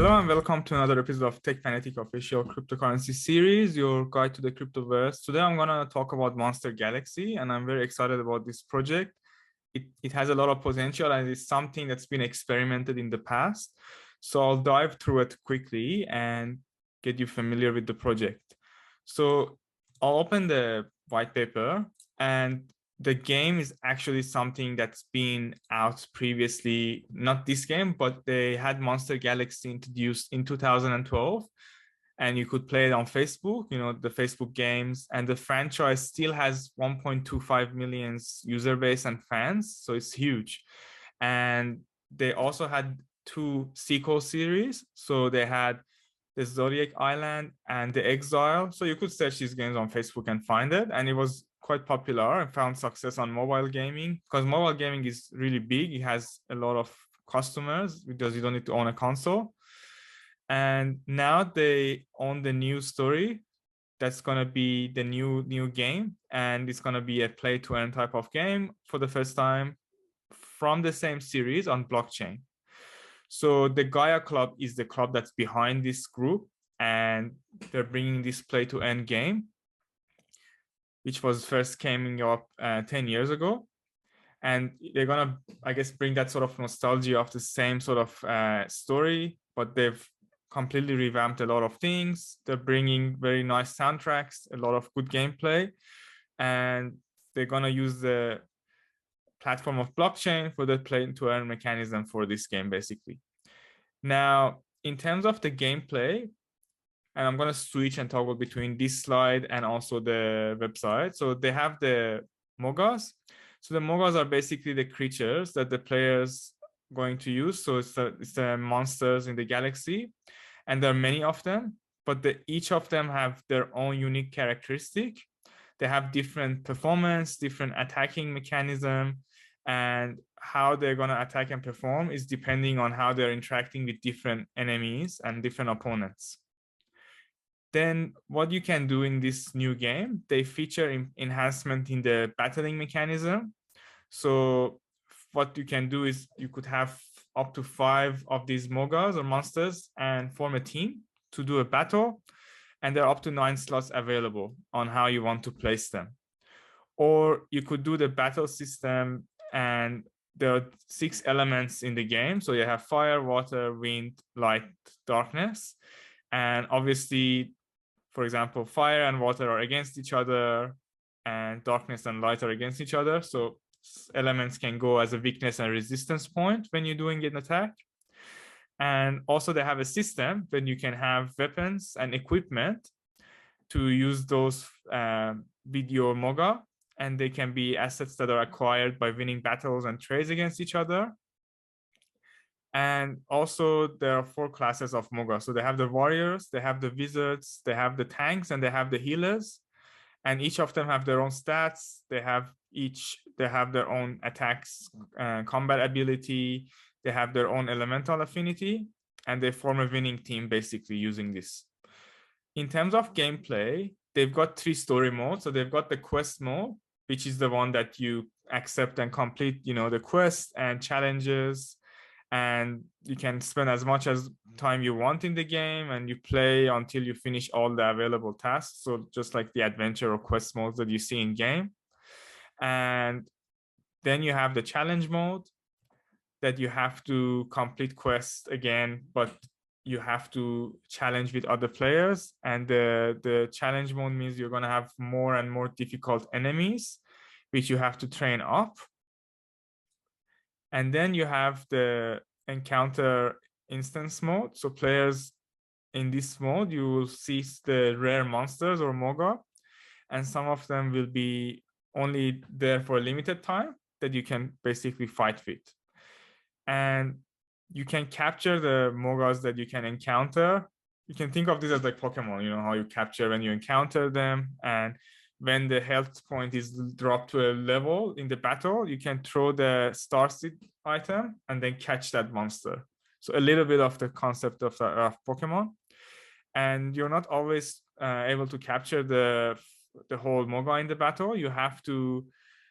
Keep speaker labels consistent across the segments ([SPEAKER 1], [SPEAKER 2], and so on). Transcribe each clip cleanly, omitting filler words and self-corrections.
[SPEAKER 1] Hello and welcome to another episode of Techfanaticofficial cryptocurrency series, your guide to the Cryptoverse. Today I'm going to talk about Monster Galaxy, and I'm very excited about this project. It has a lot of potential and it's something that's been experimented in the past. So I'll dive through it quickly and get you familiar with the project. So I'll open the white paper, and the game is actually something that's been out previously, not this game, but they had Monster Galaxy introduced in 2012, and you could play it on Facebook, the Facebook games, and the franchise still has 1.25 million user base and fans, so it's huge. And they also had two sequel series, so they had the Zodiac Island and the Exile, so you could search these games on Facebook and find it, and it was quite popular and found success on mobile gaming, because mobile gaming is really big. It has a lot of customers because you don't need to own a console. And now they own the new story that's going to be the new game, and it's going to be a play to earn type of game for the first time from the same series on blockchain. So the Gaia Club is the club that's behind this group, and they're bringing this play to earn game, which was first coming up 10 years ago. And they're gonna, I guess, bring that sort of nostalgia of the same sort of story, but they've completely revamped a lot of things. They're bringing very nice soundtracks, a lot of good gameplay, and they're gonna use the platform of blockchain for the play to earn mechanism for this game, basically. Now, in terms of the gameplay, and I'm going to switch and toggle between this slide and also the website. So they have the MOGAs. So the MOGAs are basically the creatures that the players going to use. So it's the monsters in the galaxy, and there are many of them, but each of them have their own unique characteristic. They have different performance, different attacking mechanism, and how they're going to attack and perform is depending on how they're interacting with different enemies and different opponents. Then what you can do in this new game, they feature enhancement in the battling mechanism. So what you can do is you could have up to 5 of these MOGAs or monsters and form a team to do a battle. And there are up to 9 slots available on how you want to place them. Or you could do the battle system, and there are 6 elements in the game. So you have fire, water, wind, light, darkness. And obviously, for example, fire and water are against each other, and darkness and light are against each other. So elements can go as a weakness and resistance point when you're doing an attack. And also they have a system when you can have weapons and equipment to use those with your MOGA, and they can be assets that are acquired by winning battles and trades against each other. And also there are 4 classes of MOGA. So they have the warriors, they have the wizards, they have the tanks, and they have the healers. And each of them have their own stats. They have their own attacks, combat ability. They have their own elemental affinity, and they form a winning team basically using this. In terms of gameplay, they've got 3 story modes. So they've got the quest mode, which is the one that you accept and complete, the quest and challenges, and you can spend as much as time you want in the game, and you play until you finish all the available tasks. So just like the adventure or quest modes that you see in game. And then you have the challenge mode that you have to complete quests again, but you have to challenge with other players. And the challenge mode means you're going to have more and more difficult enemies, which you have to train up. And then you have the encounter instance mode. So players in this mode, you will see the rare monsters or MOGA, and some of them will be only there for a limited time that you can basically fight with. And you can capture the MOGAs that you can encounter. You can think of this as like Pokemon, how you capture when you encounter them. And when the health point is dropped to a level in the battle, you can throw the starseed item and then catch that monster. So a little bit of the concept of Pokemon. And you're not always able to capture the whole MOGA in the battle. You have to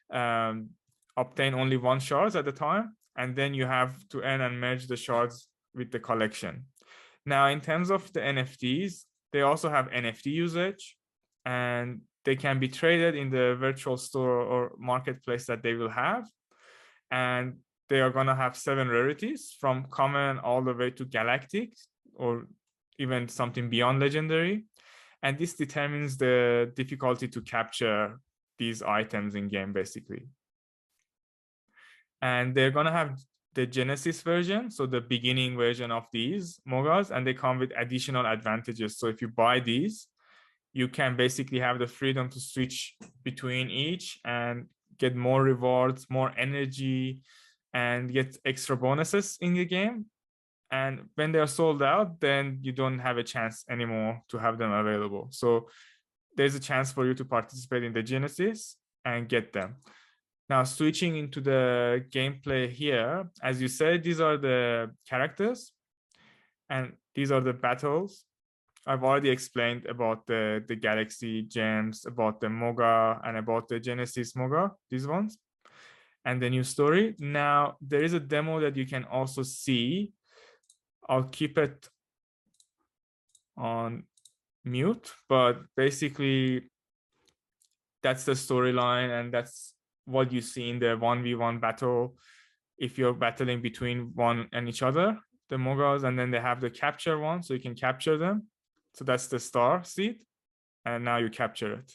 [SPEAKER 1] obtain only 1 shard at a time, and then you have to earn and merge the shards with the collection. Now, in terms of the NFTs, they also have NFT usage, and they can be traded in the virtual store or marketplace that they will have. And they are going to have 7 rarities from common all the way to galactic, or even something beyond legendary. And this determines the difficulty to capture these items in game, basically. And they're going to have the Genesis version, so the beginning version of these MOGAs, and they come with additional advantages. So if you buy these, you can basically have the freedom to switch between each and get more rewards, more energy, and get extra bonuses in the game. And when they're sold out, then you don't have a chance anymore to have them available. So there's a chance for you to participate in the Genesis and get them. Now, switching into the gameplay here, as you said, these are the characters and these are the battles. I've already explained about the Galaxy gems, about the MOGA, and about the Genesis MOGA, these ones, and the new story. Now, there is a demo that you can also see. I'll keep it on mute, but basically, that's the storyline, and that's what you see in the 1v1 battle. If you're battling between one and each other, the MOGAs, and then they have the capture one, so you can capture them. So that's the star seed, and now you capture it.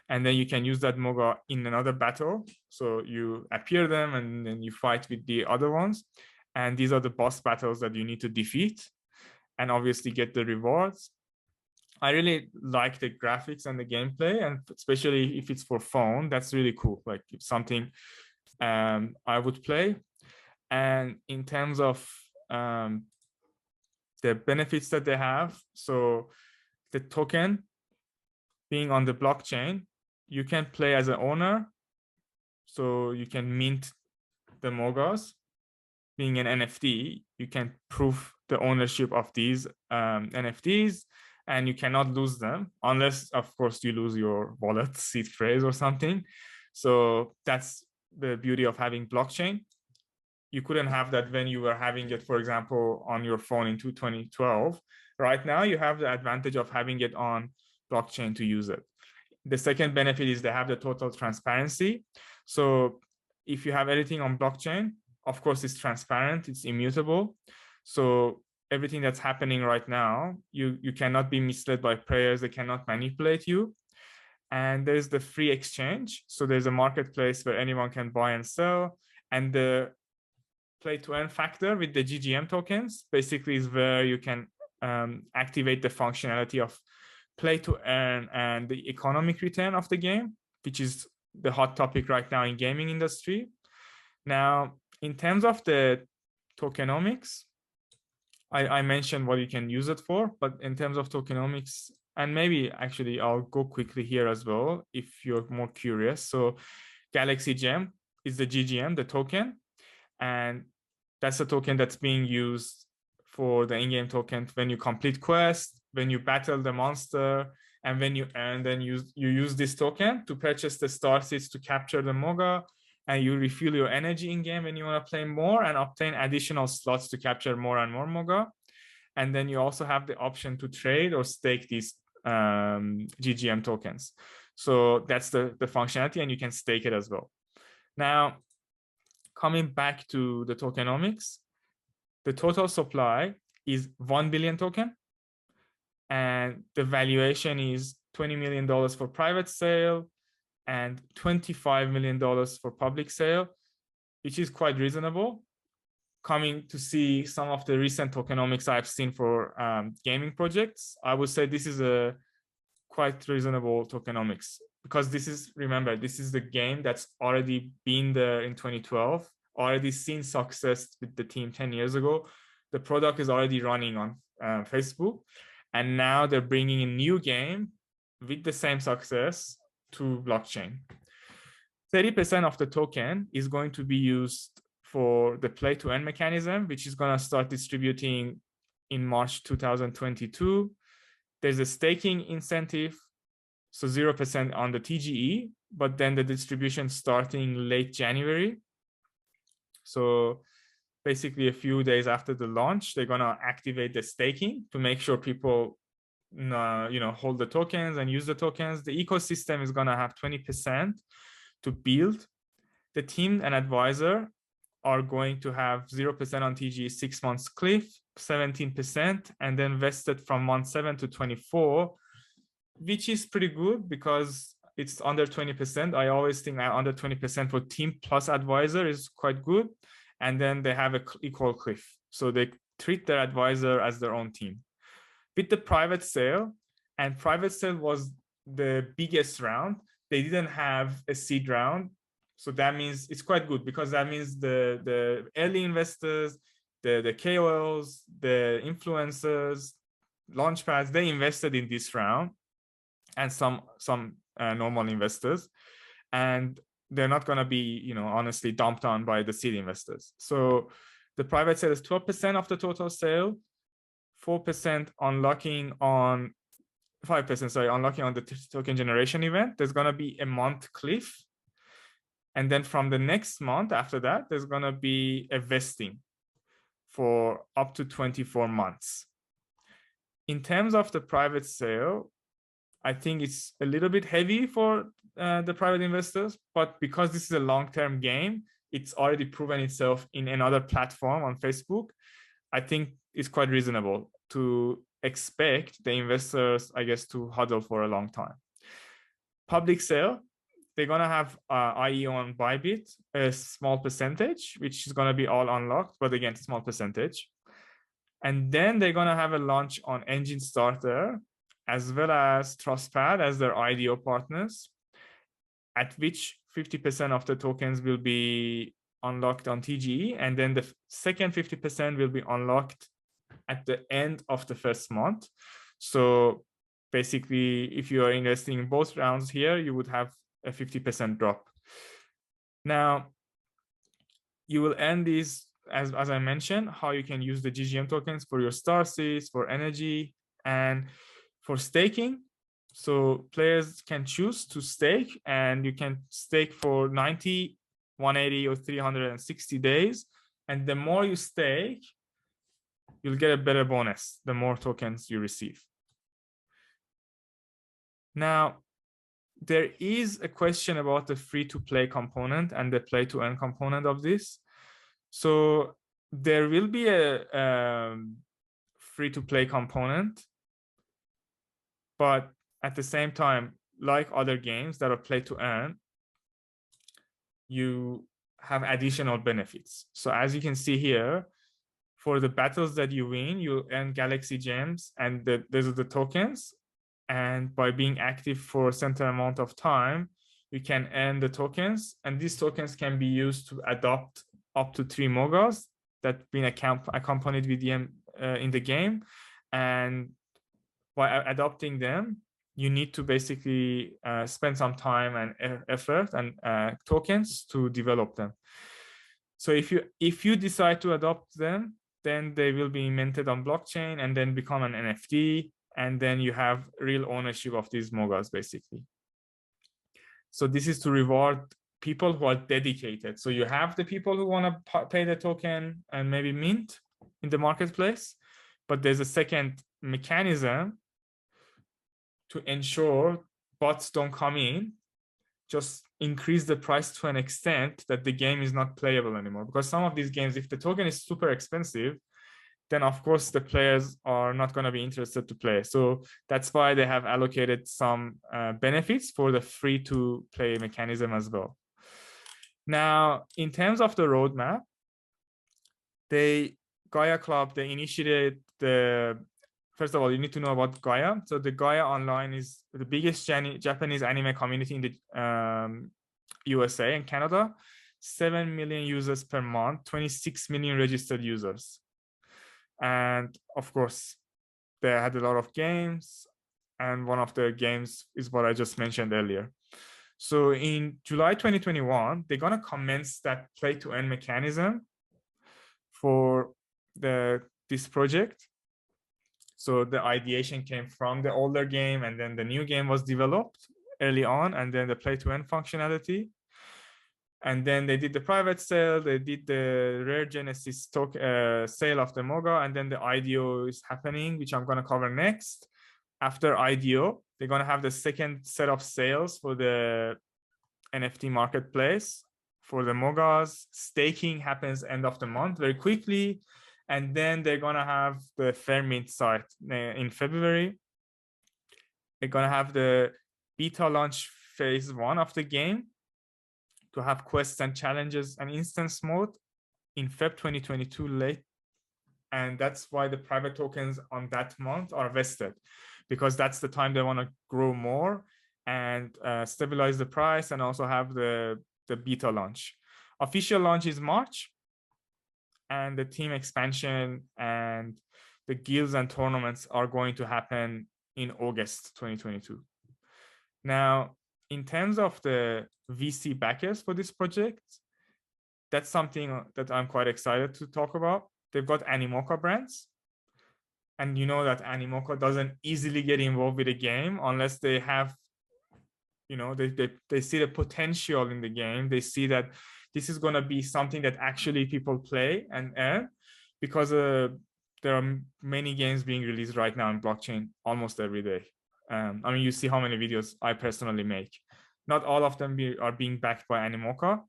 [SPEAKER 1] And then you can use that MOGA in another battle. So you appear them and then you fight with the other ones. And these are the boss battles that you need to defeat and obviously get the rewards. I really like the graphics and the gameplay, and especially if it's for phone, that's really cool. Like it's something I would play. And in terms of the benefits that they have, so the token being on the blockchain, you can play as an owner. So you can mint the MOGAs. Being an NFT, you can prove the ownership of these NFTs, and you cannot lose them unless, of course, you lose your wallet, seed phrase, or something. So that's the beauty of having blockchain. You couldn't have that when you were having it, for example, on your phone in 2012. Right now, you have the advantage of having it on blockchain to use it. The second benefit is they have the total transparency. So if you have anything on blockchain, of course, it's transparent, it's immutable. So everything that's happening right now, you cannot be misled by players, they cannot manipulate you. And there's the free exchange. So there's a marketplace where anyone can buy and sell. And the play to earn factor with the GGM tokens basically is where you can activate the functionality of play to earn and the economic return of the game, which is the hot topic right now in gaming industry. Now, in terms of the tokenomics, I mentioned what you can use it for, but in terms of tokenomics, and maybe actually I'll go quickly here as well if you're more curious. So Galaxy Gem is the GGM, the token, and that's the token that's being used for the in-game token when you complete quests, when you battle the monster, and when you earn, then you use this token to purchase the star seeds to capture the MOGA, and you refill your energy in game when you want to play more and obtain additional slots to capture more and more MOGA. And then you also have the option to trade or stake these GGM tokens. So that's the functionality, and you can stake it as well. Now, coming back to the tokenomics, the total supply is 1 billion token, and the valuation is $20 million for private sale and $25 million for public sale, which is quite reasonable. Coming to see some of the recent tokenomics I've seen for gaming projects, I would say this is a quite reasonable tokenomics, because this is, remember, this is the game that's already been there in 2012, already seen success with the team 10 years ago. The product is already running on Facebook, and now they're bringing a new game with the same success to blockchain. 30% of the token is going to be used for the play to earn mechanism, which is going to start distributing in March 2022. There's a staking incentive, so 0% on the TGE, but then the distribution starting late January. So basically a few days after the launch, they're going to activate the staking to make sure people hold the tokens and use the tokens. The ecosystem is going to have 20% to build. The team and advisor are going to have 0% on TG 6 months cliff, 17%, and then vested from month 7 to 24, which is pretty good because it's under 20%. I always think under 20% for team plus advisor is quite good. And then they have an equal cliff. So they treat their advisor as their own team. With the private sale, and private sale was the biggest round, they didn't have a seed round. So that means it's quite good because that means the early investors, the KOLs, the influencers, launchpads, they invested in this round, and some normal investors, and they're not going to be, honestly dumped on by the seed investors. So the private sale is 12% of the total sale, 4% unlocking on 5%, sorry, unlocking on the token generation event. There's going to be a month cliff. And then from the next month after that, there's going to be a vesting for up to 24 months. In terms of the private sale, I think it's a little bit heavy for the private investors, but because this is a long-term game, it's already proven itself in another platform on Facebook. I think it's quite reasonable to expect the investors, I guess, to huddle for a long time. Public sale, they're going to have IEO on Bybit, a small percentage, which is going to be all unlocked, but again, small percentage. And then they're going to have a launch on Enjinstarter, as well as TrustPad as their IDO partners, at which 50% of the tokens will be unlocked on TGE. And then the second 50% will be unlocked at the end of the first month. So basically, if you are investing in both rounds here, you would have a 50% drop. Now, you will earn these, as I mentioned, how you can use the GGM tokens for your star seeds, for energy, and for staking. So players can choose to stake, and you can stake for 90, 180, or 360 days. And the more you stake, you'll get a better bonus, the more tokens you receive. Now, there is a question about the free-to-play component and the play-to-earn component of this. So there will be a free-to-play component, but at the same time, like other games that are play-to-earn, you have additional benefits. So as you can see here, for the battles that you win, you earn Galaxy Gems, and those are the tokens. And by being active for a certain amount of time, you can earn the tokens. And these tokens can be used to adopt up to 3 MOGAs that been accompanied with them in the game. And by adopting them, you need to basically spend some time and effort and tokens to develop them. So if you decide to adopt them, then they will be minted on blockchain and then become an NFT. And then you have real ownership of these MOGAs, basically. So this is to reward people who are dedicated. So you have the people who want to pay the token and maybe mint in the marketplace, but there's a second mechanism to ensure bots don't come in, just increase the price to an extent that the game is not playable anymore. Because some of these games, if the token is super expensive, then of course the players are not going to be interested to play. So that's why they have allocated some benefits for the free-to-play mechanism as well. Now, in terms of the roadmap, Gaia Club, they initiated first of all, you need to know about Gaia. So the Gaia Online is the biggest Japanese anime community in the USA and Canada. 7 million users per month, 26 million registered users. And of course, they had a lot of games, and one of the games is what I just mentioned earlier. So in July 2021, they're going to commence that play-to-earn mechanism for this project. So the ideation came from the older game, and then the new game was developed early on, and then the play-to-earn functionality. And then they did the private sale, they did the rare genesis sale of the MOGA, and then the IDO is happening, which I'm going to cover next. After IDO, they're going to have the second set of sales for the NFT marketplace for the MOGAs. Staking happens end of the month very quickly. And then they're going to have the fair mint site in February. They're going to have the beta launch phase 1 of the game to have quests and challenges and instance mode in Feb 2022 late. And that's why the private tokens on that month are vested, because that's the time they want to grow more and stabilize the price and also have the beta launch. Official launch is March, and the team expansion and the guilds and tournaments are going to happen in August 2022. Now, in terms of the VC backers for this project, that's something that I'm quite excited to talk about. They've got Animoca brands. And you know that Animoca doesn't easily get involved with a game unless they have, you know, they see the potential in the game. They see that this is going to be something that actually people play and earn, because there are many games being released right now in blockchain almost every day. I mean, you see how many videos I personally make. Not all of them are being backed by Animoca.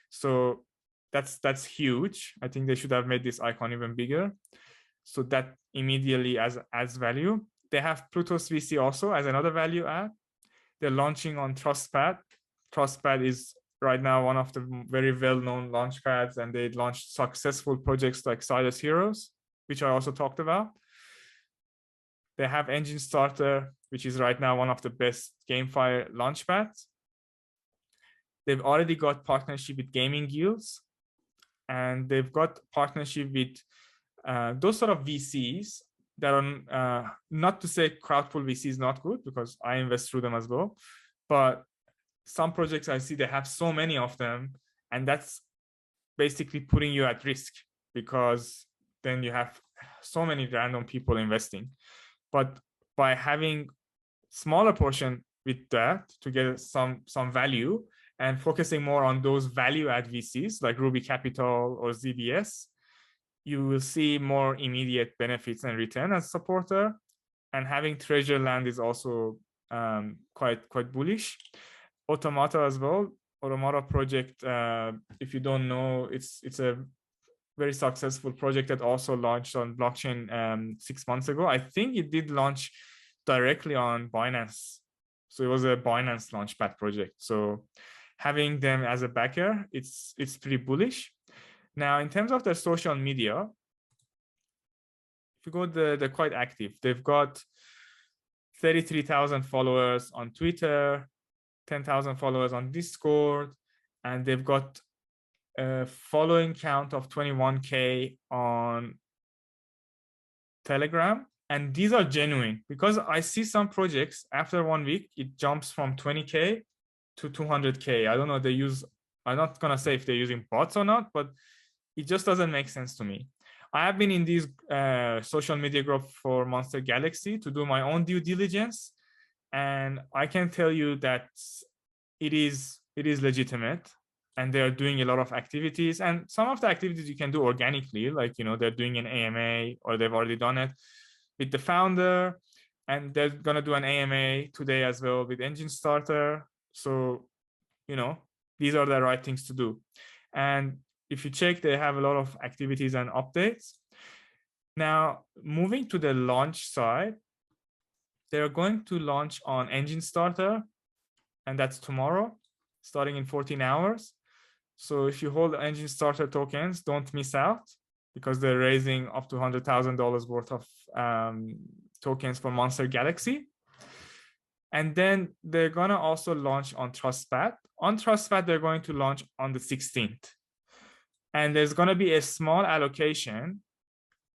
[SPEAKER 1] So that's huge. I think they should have made this icon even bigger. So that immediately adds value. They have Plutus VC also as another value add. They're launching on TrustPad. TrustPad is right now one of the very well-known launch pads, and they launched successful projects like Silas Heroes, which I also talked about. They have Enjinstarter, which is right now one of the best Gamefi launch pads. They've already got partnership with gaming guilds, and they've got partnership with those sort of VCs that are, not to say crowdpool VC is not good, because I invest through them as well, but some projects I see, they have so many of them, and that's basically putting you at risk, because then you have so many random people investing. But by having smaller portion with that to get some value and focusing more on those value add VCs like Ruby Capital or ZBS, you will see more immediate benefits and return as a supporter. And having treasure land is also quite bullish. Automata as well. Automata project, if you don't know, it's a very successful project that also launched on blockchain 6 months ago. I think it did launch directly on Binance. So it was a Binance Launchpad project. So having them as a backer, it's pretty bullish. Now, in terms of their social media, if you go, they're quite active. They've got 33,000 followers on Twitter, 10,000 followers on Discord, and they've got a following count of 21K on Telegram. And these are genuine, because I see some projects after 1 week, it jumps from 20K to 200K. I don't know, I'm not going to say if they're using bots or not, but it just doesn't make sense to me. I have been in these social media group for Monster Galaxy to do my own due diligence. And I can tell you that it is legitimate, and they're doing a lot of activities, and some of the activities you can do organically, like, you know, they're doing an AMA, or they've already done it with the founder, and they're going to do an AMA today as well with Enjinstarter. So, you know, these are the right things to do. And if you check, they have a lot of activities and updates. Now, moving to the launch side, they're going to launch on Enjinstarter, and that's tomorrow, starting in 14 hours. So if you hold Enjinstarter tokens, don't miss out, because they're raising up to $100,000 worth of tokens for Monster Galaxy. And then they're going to also launch on TrustPad. On TrustPad, they're going to launch on the 16th. And there's going to be a small allocation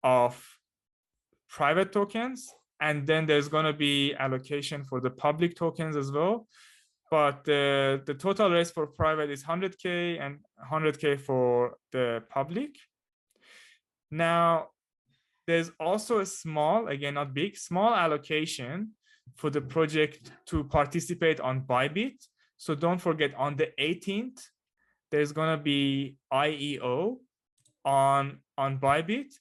[SPEAKER 1] of private tokens. And then there's going to be allocation for the public tokens as well. But the total raise for private is 100K and 100K for the public. Now, there's also a small, again, not big, small allocation for the project to participate on Bybit. So don't forget, on the 18th, there's going to be IEO on Bybit,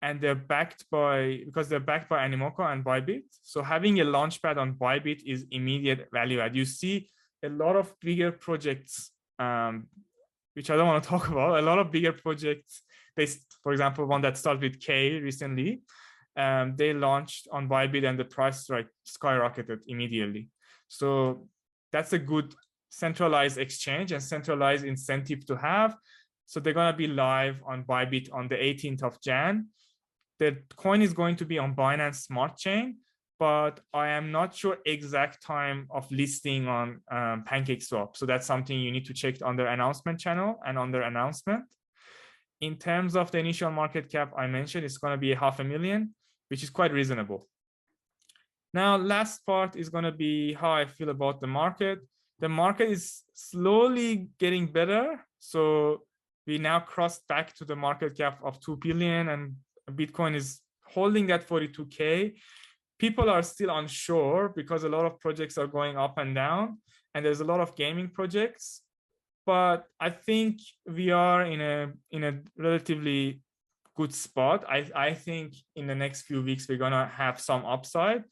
[SPEAKER 1] and they're backed by, because they're backed by Animoca and Bybit. So having a launchpad on Bybit is immediate value add. You see a lot of bigger projects, which I don't want to talk about. A lot of bigger projects. For example, one that started with K recently, they launched on Bybit and the price skyrocketed immediately. So that's a good centralized exchange and centralized incentive to have. So they're going to be live on Bybit on the 18th of Jan. The coin is going to be on Binance Smart Chain, but I am not sure exact time of listing on PancakeSwap. So that's something you need to check on their announcement channel and on their announcement. In terms of the initial market cap, I mentioned it's going to be $500,000, which is quite reasonable. Now, last part is going to be how I feel about the market. The market is slowly getting better. So we now crossed back to the market cap of 2 billion, and Bitcoin is holding that 42K. People are still unsure because a lot of projects are going up and down, and there's a lot of gaming projects. But I think we are in a relatively good spot. I think in the next few weeks, we're going to have some upside.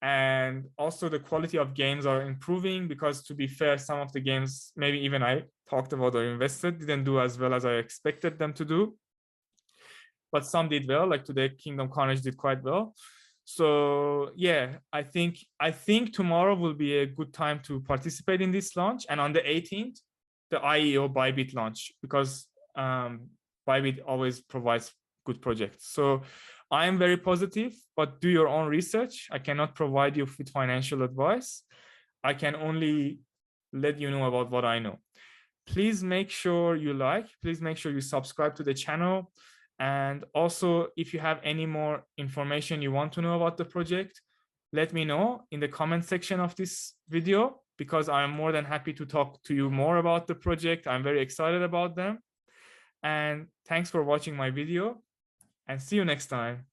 [SPEAKER 1] And also the quality of games are improving, because to be fair, some of the games, maybe even I talked about or invested, didn't do as well as I expected them to do. But some did well, like today, Kingdom Carnage did quite well. So yeah, I think tomorrow will be a good time to participate in this launch. And on the 18th, the IEO Bybit launch, because Bybit always provides good projects. So I am very positive, but do your own research. I cannot provide you with financial advice. I can only let you know about what I know. Please make sure you please make sure you subscribe to the channel. And also, if you have any more information you want to know about the project, let me know in the comment section of this video, because I'm more than happy to talk to you more about the project. I'm very excited about them. And thanks for watching my video, and see you next time.